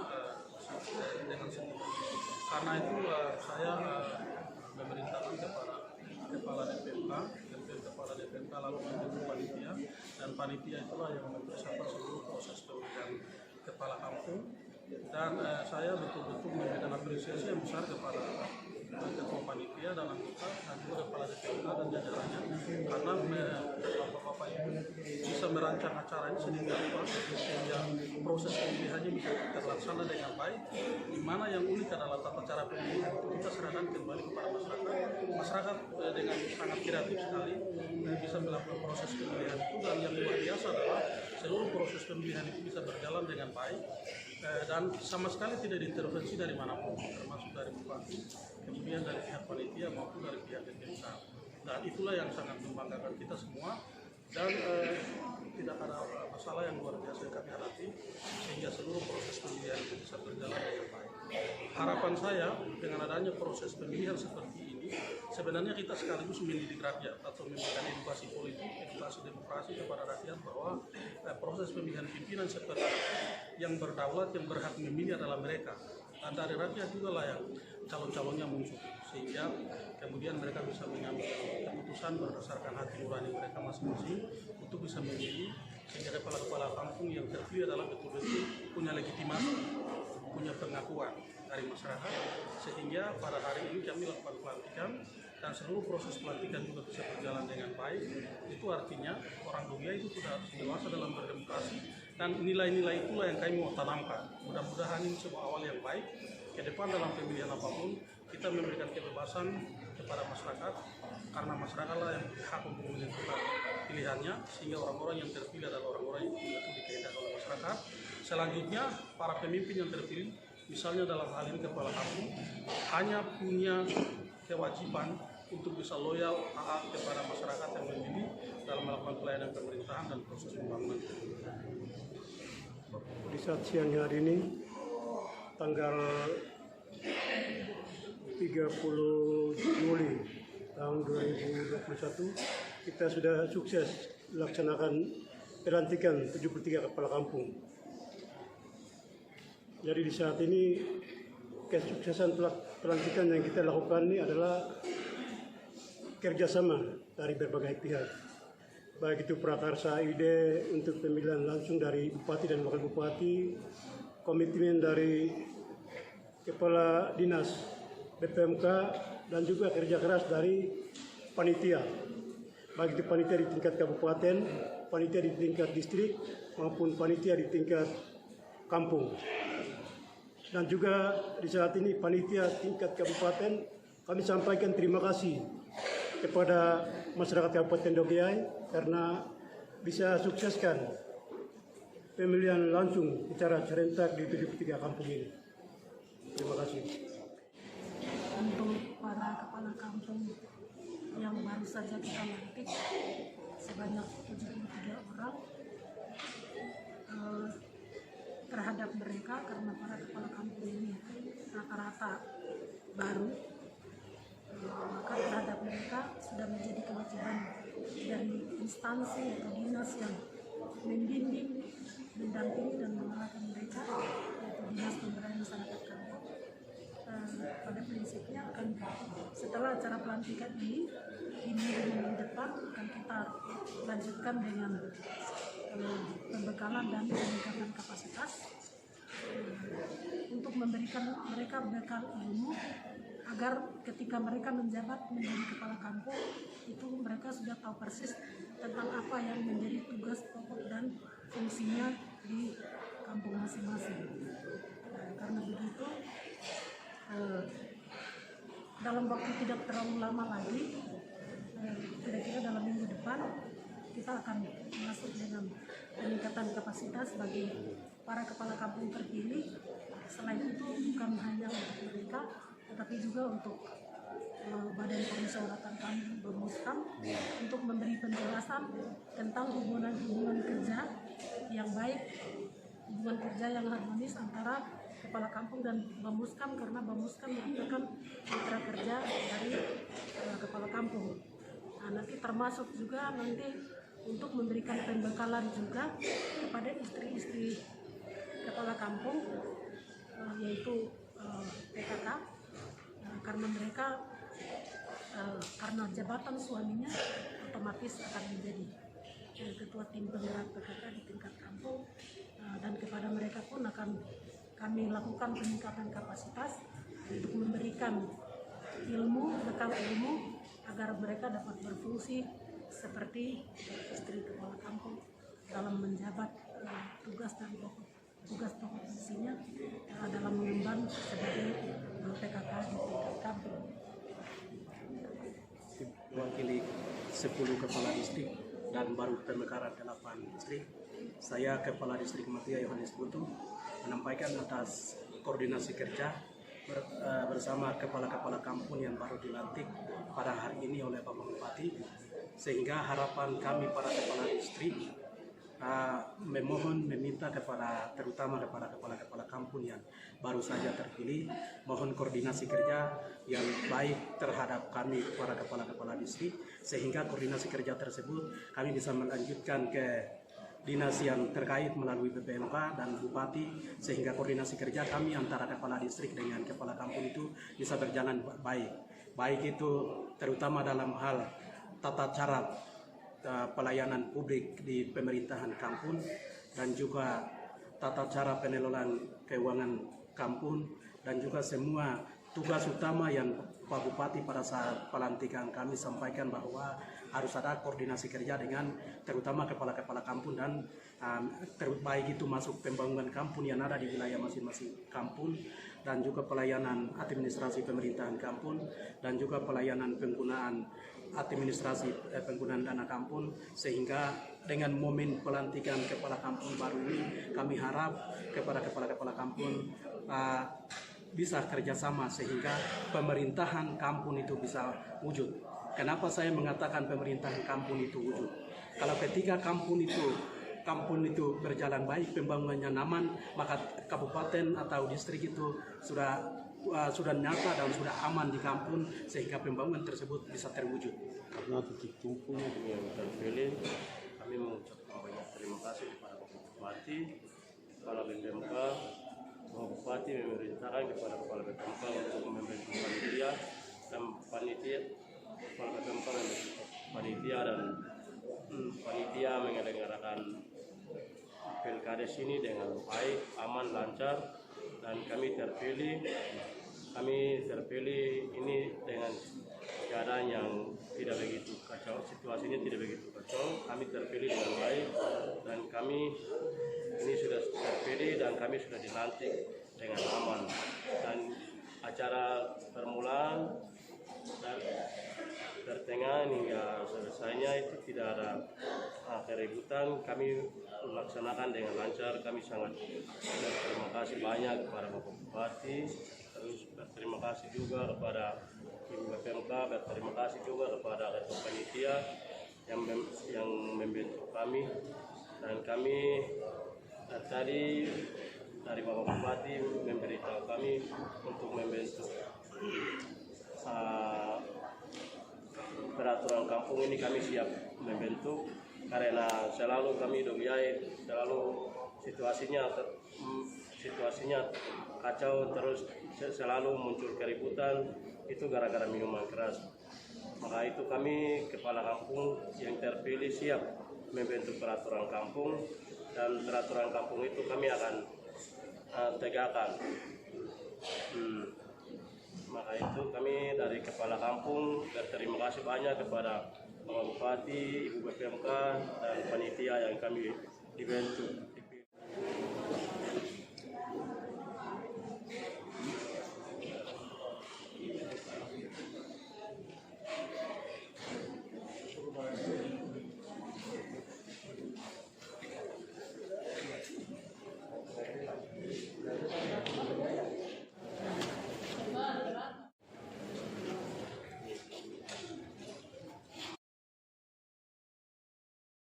Speaker 2: dengan sendiri. Karena itu saya memerintahkan kepada kepala DPMK, kepala DPMK lalu membentuk panitia, dan panitia itulah yang mempersiapkan seluruh proses pemilihan kepala kampung. Dan saya betul-betul memberikan apresiasi yang besar kepada ketua panitia dan anggota dan juga kepala DPMK dan jajarannya, karena bapak-bapak itu bisa merancang acara ini sehingga proses pemilihannya bisa terlaksana dengan baik. Di mana yang unik adalah tata cara pemilihan itu kita serahkan kembali kepada masyarakat dengan sangat kreatif sekali bisa melakukan proses pemilihan itu, dan yang luar biasa adalah seluruh proses pemilihan itu bisa berjalan dengan baik dan sama sekali tidak diintervensi dari manapun, termasuk dari bupati, kemudian dari pihak panitia maupun dari pihak DPMK. Dan itulah yang sangat membanggakan kita semua, dan tidak ada masalah yang luar biasa yang kami hadapi sehingga seluruh proses pemilihan itu bisa berjalan dengan baik. Harapan saya dengan adanya proses pemilihan seperti ini, sebenarnya kita sekaligus mendidik rakyat atau memberikan edukasi politik, edukasi demokrasi kepada rakyat bahwa proses pemilihan pimpinan seperti yang berdaulat, yang berhak memilih adalah mereka. Dan dari rakyat juga lah yang calon-calonnya muncul, sehingga kemudian mereka bisa mengambil keputusan berdasarkan hati nurani mereka masing-masing untuk bisa memilih, sehingga kepala-kepala kampung yang terpilih adalah betul-betul punya legitimasi, punya pengakuan dari masyarakat, sehingga pada hari ini kami lakukan pelantikan dan seluruh proses pelantikan juga bisa berjalan dengan baik. Itu artinya orang Jogja itu sudah dewasa dalam berdemokrasi, dan nilai-nilai itulah yang kami mau tanamkan. Mudah-mudahan ini sebuah awal yang baik. Ke depan dalam pemilihan apapun kita memberikan kebebasan kepada masyarakat, karena masyarakatlah yang berhak untuk menentukan pilihannya, sehingga orang-orang yang terpilih adalah orang-orang yang betul-betul dikehendaki oleh masyarakat. Selanjutnya para pemimpin yang terpilih, misalnya dalam hal ini kepala kampung, hanya punya kewajiban untuk bisa loyal, taat kepada masyarakat yang memilih dalam melakukan pelayanan pemerintahan dan proses pembangunan.
Speaker 6: Di saat siang hari ini, tanggal 30 Juli tahun 2021, kita sudah sukses melaksanakan pelantikan 73 kepala kampung. Jadi di saat ini kesuksesan pelantikan yang kita lakukan ini adalah kerjasama dari berbagai pihak, baik itu prakarsa ide untuk pemilihan langsung dari bupati dan wakil bupati, komitmen dari kepala dinas BPMK, dan juga kerja keras dari panitia, baik itu panitia di tingkat kabupaten, panitia di tingkat distrik, maupun panitia di tingkat kampung. Dan juga di saat ini panitia tingkat kabupaten, kami sampaikan terima kasih kepada masyarakat Kabupaten Dogiyai karena bisa sukseskan pemilihan langsung secara serentak di 73 kampung ini. Terima kasih.
Speaker 7: Untuk para kepala kampung yang baru saja kita lantik sebanyak 73 orang, terhadap mereka, karena para kepala kampung ini rata-rata baru, maka terhadap mereka sudah menjadi kewajiban dari instansi atau dinas yang membimbing, mendampingi dan mengarahkan mereka, yaitu Dinas Pemberdayaan Masyarakat kami. pada prinsipnya akan setelah acara pelantikan ini di minggu depan akan kita lanjutkan dengan pembekalan dan peningkatan kapasitas untuk memberikan mereka bekal ilmu agar ketika mereka menjabat menjadi kepala kampung itu mereka sudah tahu persis tentang apa yang menjadi tugas pokok dan fungsinya di kampung masing-masing. Karena begitu dalam waktu tidak terlalu lama lagi, kira-kira dalam minggu depan kita akan masuk dengan peningkatan kapasitas bagi para kepala kampung terpilih. Selain itu bukan hanya untuk mereka, tetapi juga untuk Badan Permusyawaratan Kampung Bermuskam untuk memberi penjelasan tentang hubungan kerja yang baik, hubungan kerja yang harmonis antara kepala kampung dan Bamuskam, karena Bamuskam merupakan mitra kerja dari kepala kampung. Nah, nanti termasuk juga nanti untuk memberikan pembekalan juga kepada istri-istri kepala kampung, yaitu PKK, karena mereka karena jabatan suaminya otomatis akan menjadi ketua tim penggerak PKK di tingkat kampung, dan kepada mereka pun akan kami lakukan peningkatan kapasitas untuk memberikan ilmu, bekal ilmu agar mereka dapat berfungsi seperti istri kepala kampung dalam menjabat tugas pokok fungsinya dalam mengemban sebagai PKK di tingkat kampung.
Speaker 8: Mewakili 10 kepala distrik dan baru pemekaran 8 distrik, saya Kepala Distrik Matia Yohanes Butuh menyampaikan atas koordinasi kerja bersama kepala-kepala kampung yang baru dilantik pada hari ini oleh Bapak Bupati, sehingga harapan kami para kepala distrik meminta terutama kepada kepala-kepala kampung yang baru saja terpilih, mohon koordinasi kerja yang baik terhadap kami para kepala-kepala distrik, sehingga koordinasi kerja tersebut kami bisa melanjutkan ke dinas yang terkait melalui BPMK dan Bupati, sehingga koordinasi kerja kami antara kepala distrik dengan kepala kampung itu bisa berjalan baik itu terutama dalam hal tata cara pelayanan publik di pemerintahan kampung dan juga tata cara pengelolaan keuangan kampung, dan juga semua tugas utama yang Pak Bupati pada saat pelantikan kami sampaikan bahwa harus ada koordinasi kerja dengan terutama kepala-kepala kampung, dan terbaik itu masuk pembangunan kampung yang ada di wilayah masing-masing kampung, dan juga pelayanan administrasi pemerintahan kampung, dan juga pelayanan penggunaan administrasi penggunaan dana kampung, sehingga dengan momen pelantikan kepala kampung baru ini kami harap kepada kepala-kepala kampung bisa kerjasama sehingga pemerintahan kampung itu bisa wujud. Kenapa saya mengatakan pemerintahan kampung itu wujud? Kalau ketika kampung itu berjalan baik, pembangunannya aman, maka kabupaten atau distrik itu sudah nyata dan sudah aman di kampung, sehingga pembangunan tersebut bisa terwujud.
Speaker 9: Karena titik tumpunya yang terpilih, kami mengucapkan banyak terima kasih kepada Bapak Bupati, Kepala BPMK, Bapak Bupati memerintahkan kepada Kepala BPMK untuk membentuk panitia dan Kepala BPMK membentuk panitia dan panitia menyelenggarakan Pilkades ini dengan baik, aman, lancar, dan kami terpilih ini dengan keadaan yang tidak begitu kacau, situasinya tidak begitu kacau. Kami terpilih dengan baik dan kami ini sudah terpilih dan kami sudah dilantik dengan aman, dan acara permulaan dan pertengahan hingga selesainya itu tidak ada keributan. Kami laksanakan dengan lancar. Kami sangat berterima kasih banyak kepada Bapak Bupati, terus berterima kasih juga kepada Ibu BPMK, berterima kasih juga kepada ketua panitia yang membentuk kami, dan kami tadi dari Bapak Bupati memberitahu kami untuk membentuk peraturan kampung ini. Kami siap membentuk karena selalu kami Dogiai selalu situasinya kacau terus selalu muncul keributan, itu gara-gara minuman keras. Maka itu kami kepala kampung yang terpilih siap membentuk peraturan kampung, dan peraturan kampung itu kami akan tegakkan. Maka itu kami dari kepala kampung berterima kasih banyak kepada Bapak Bupati, Ibu BPMK, dan panitia yang kami dibentuk.